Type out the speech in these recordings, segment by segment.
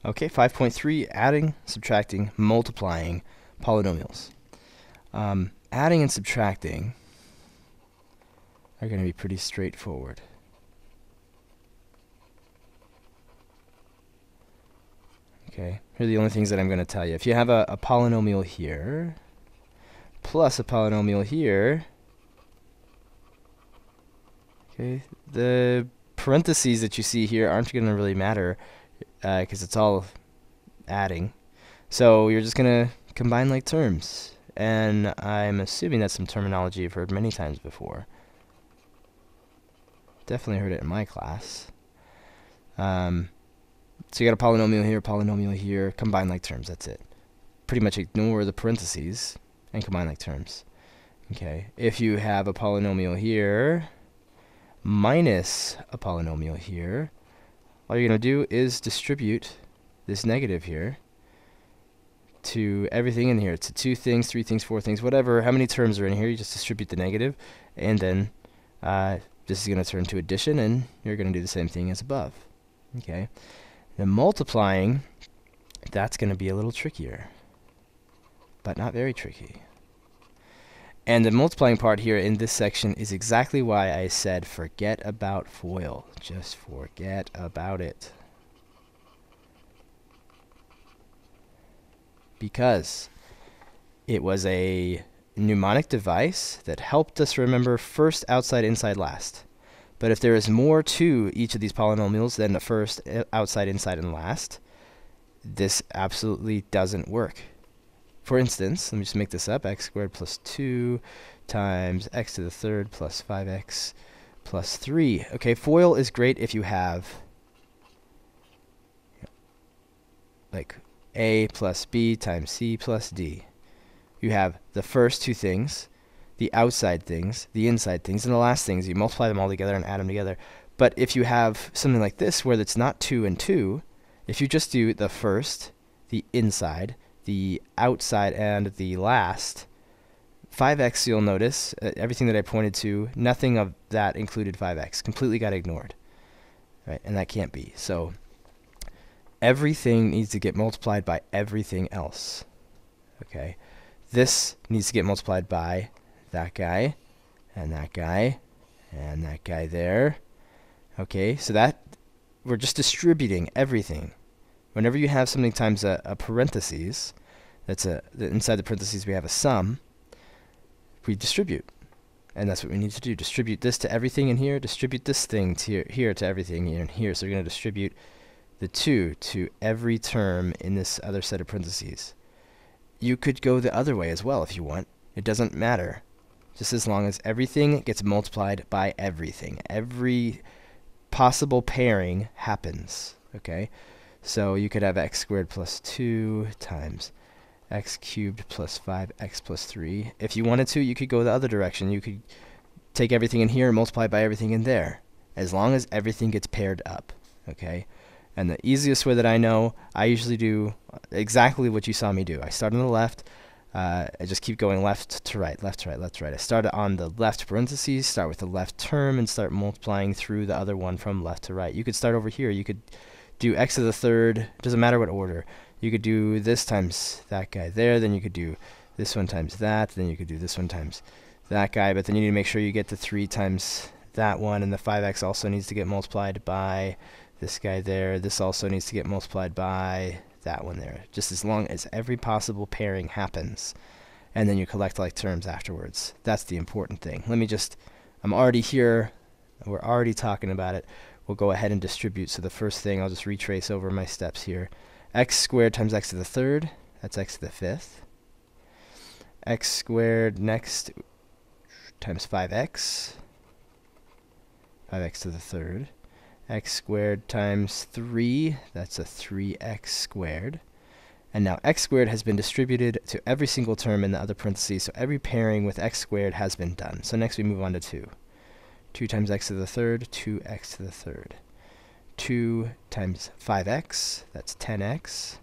Okay, 5.3, adding, subtracting, multiplying polynomials. Adding and subtracting are going to be pretty straightforward. Okay, here are the only things that I'm going to tell you. If you have a polynomial here, plus a polynomial here, okay, the parentheses that you see here aren't going to really matter because it's all adding. So you're just going to combine like terms. And I'm assuming that's some terminology you've heard many times before. Definitely heard it in my class. So you got a polynomial here, combine like terms, that's it. Pretty much ignore the parentheses and combine like terms. Okay, if you have a polynomial here minus a polynomial here, all you're going to do is distribute this negative here to everything in here, to 2 things, 3 things, 4 things, whatever, how many terms are in here, you just distribute the negative, and then this is going to turn to addition, and you're going to do the same thing as above. Okay, the multiplying, that's going to be a little trickier, but not very tricky. And the multiplying part here in this section is exactly why I said forget about FOIL. Just forget about it. Because it was a mnemonic device that helped us remember first, outside, inside, last. But if there is more to each of these polynomials than the first, outside, inside, and last, this absolutely doesn't work. For instance, let me just make this up, x squared plus 2 times x to the third plus 5x plus 3. Okay, FOIL is great if you have like a plus b times c plus d. You have the first 2 things, the outside things, the inside things, and the last things. You multiply them all together and add them together. But if you have something like this where it's not 2 and 2, if you just do the first, the inside, the outside, and the last, 5x, you'll notice, everything that I pointed to, nothing of that included 5x. Completely got ignored. Right? And that can't be. So everything needs to get multiplied by everything else. Okay? This needs to get multiplied by that guy, and that guy, and that guy there. Okay? So that, we're just distributing everything. Whenever you have something times a parentheses, inside the parentheses we have a sum, we distribute. And that's what we need to do. Distribute this to everything in here, distribute this thing to here to everything in here. So we're going to distribute the 2 to every term in this other set of parentheses. You could go the other way as well if you want. It doesn't matter. Just as long as everything gets multiplied by everything. Every possible pairing happens. Okay? So you could have x squared plus 2 times x cubed plus 5x plus 3. If you wanted to, you could go the other direction. You could take everything in here and multiply by everything in there, as long as everything gets paired up. Okay? And the easiest way that I know, I usually do exactly what you saw me do. I start on the left. I just keep going left to right, left to right, left to right. I start on the left parentheses, start with the left term, and start multiplying through the other one from left to right. You could start over here. You could do x to the third, doesn't matter what order. You could do this times that guy there, then you could do this one times that, then you could do this one times that guy, but then you need to make sure you get the 3 times that one, and the 5x also needs to get multiplied by this guy there. This also needs to get multiplied by that one there, just as long as every possible pairing happens. And then you collect like terms afterwards. That's the important thing. I'm already here, we're already talking about it. We'll go ahead and distribute. So the first thing, I'll just retrace over my steps here. X squared times x to the third, that's x to the fifth. X squared next times 5x, 5x to the third. X squared times 3, that's a 3x squared. And now x squared has been distributed to every single term in the other parentheses, so every pairing with x squared has been done. So next we move on to 2. 2 times x to the third, 2x to the third. 2 times 5x, that's 10x.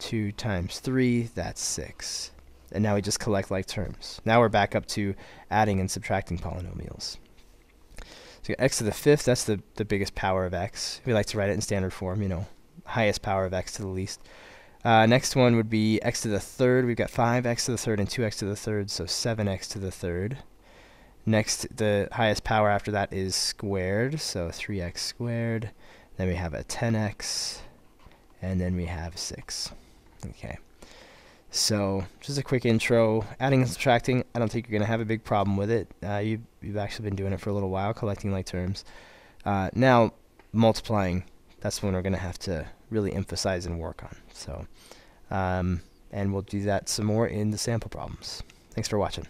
2 times 3, that's 6. And now we just collect like terms. Now we're back up to adding and subtracting polynomials. So x to the fifth, that's the biggest power of x. We like to write it in standard form, you know, highest power of x to the least. Next one would be x to the third. We've got 5x to the third and 2x to the third, so 7x to the third. Next, the highest power after that is squared, so 3x squared. Then we have a 10x, and then we have 6. Okay. So, just a quick intro. Adding and subtracting, I don't think you're going to have a big problem with it. You've actually been doing it for a little while, collecting like terms. Now, multiplying, that's when we're going to have to really emphasize and work on. So, and we'll do that some more in the sample problems. Thanks for watching.